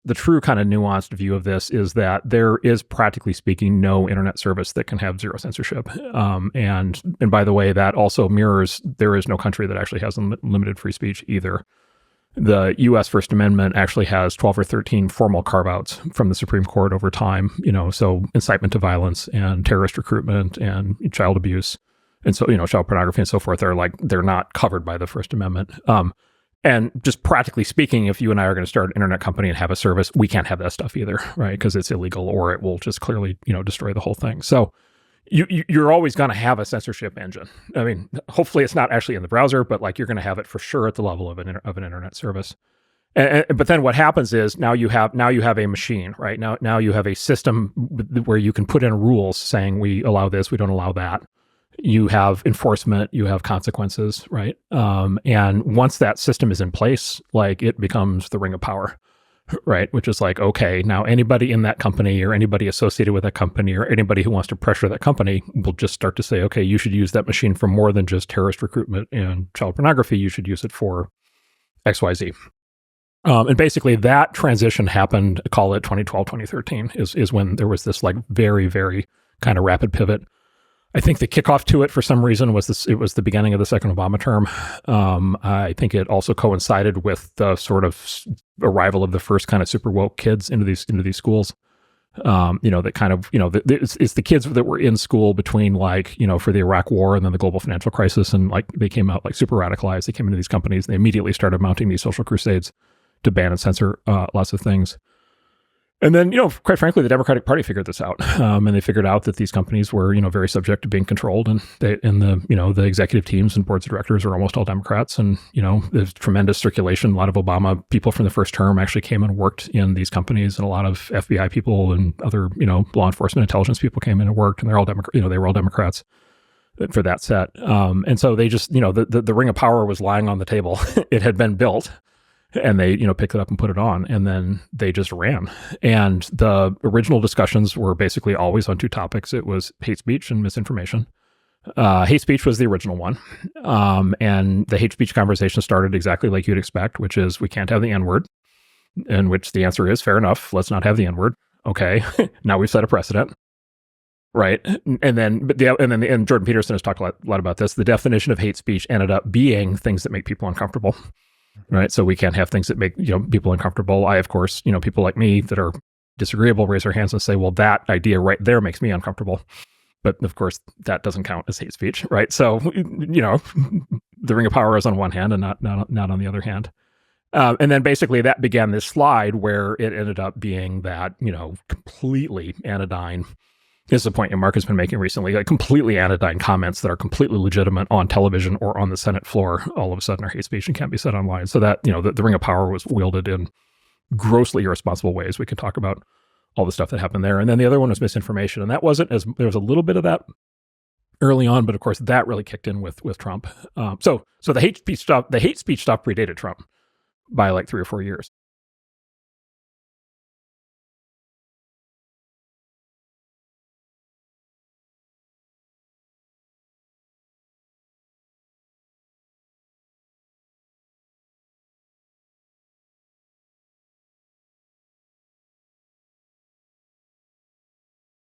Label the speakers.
Speaker 1: the true kind of nuanced view of this is that there is, practically speaking, no internet service that can have zero censorship. And by the way, that also mirrors, there is no country that actually has limited free speech either. The U.S. First Amendment actually has 12 or 13 formal carve-outs from the Supreme Court over time, so incitement to violence and terrorist recruitment and child abuse. And so, child pornography and so forth they're not covered by the First Amendment. And just practically speaking, if you and I are going to start an internet company and have a service, we can't have that stuff either, right? Because it's illegal, or it will just clearly, destroy the whole thing. So you're always going to have a censorship engine. I mean, hopefully it's not actually in the browser, but you're going to have it for sure at the level of an internet service. But then what happens is now you have a machine, right? Now you have a system where you can put in rules saying we allow this, we don't allow that. You have enforcement, you have consequences, right? And once that system is in place, it becomes the ring of power. Right, which is okay, now anybody in that company or anybody associated with that company or anybody who wants to pressure that company will just start to say, okay, you should use that machine for more than just terrorist recruitment and child pornography. You should use it for XYZ. And basically that transition happened, call it 2012, 2013, is when there was this very, very kind of rapid pivot. I think the kickoff to it for some reason was the beginning of the second Obama term. I think it also coincided with the sort of arrival of the first kind of super woke kids into these schools. That kind of, it's the kids that were in school between for the Iraq War and then the global financial crisis. And they came out super radicalized. They came into these companies and they immediately started mounting these social crusades to ban and censor lots of things. And then, quite frankly, the Democratic Party figured this out, and they figured out that these companies were, very subject to being controlled, and the executive teams and boards of directors are almost all Democrats, and there's tremendous circulation. A lot of Obama people from the first term actually came and worked in these companies, and a lot of FBI people and other, law enforcement intelligence people came in and worked, and they're all they were all Democrats for that set. And so they just, the ring of power was lying on the table. It had been built. And they, picked it up and put it on, and then they just ran. And the original discussions were basically always on two topics. It was hate speech and misinformation. Hate speech was the original one. And the hate speech conversation started exactly like you'd expect, which is we can't have the N-word, in which the answer is fair enough. Let's not have the N-word. Okay. Now we've set a precedent. Right. And then Jordan Peterson has talked a lot about this. The definition of hate speech ended up being things that make people uncomfortable. Right. So we can't have things that make, people uncomfortable. I, of course, people like me that are disagreeable raise their hands and say, well, that idea right there makes me uncomfortable. But of course, that doesn't count as hate speech. Right. So, the ring of power is on one hand and not on the other hand. And then basically that began this slide where it ended up being that, completely anodyne. This is a point Mark has been making recently, completely anodyne comments that are completely legitimate on television or on the Senate floor, all of a sudden are hate speech and can't be said online. So that, the ring of power was wielded in grossly irresponsible ways. We could talk about all the stuff that happened there. And then the other one was misinformation. And that wasn't there was a little bit of that early on, but of course that really kicked in with Trump. So the hate speech stuff predated Trump by 3 or 4 years.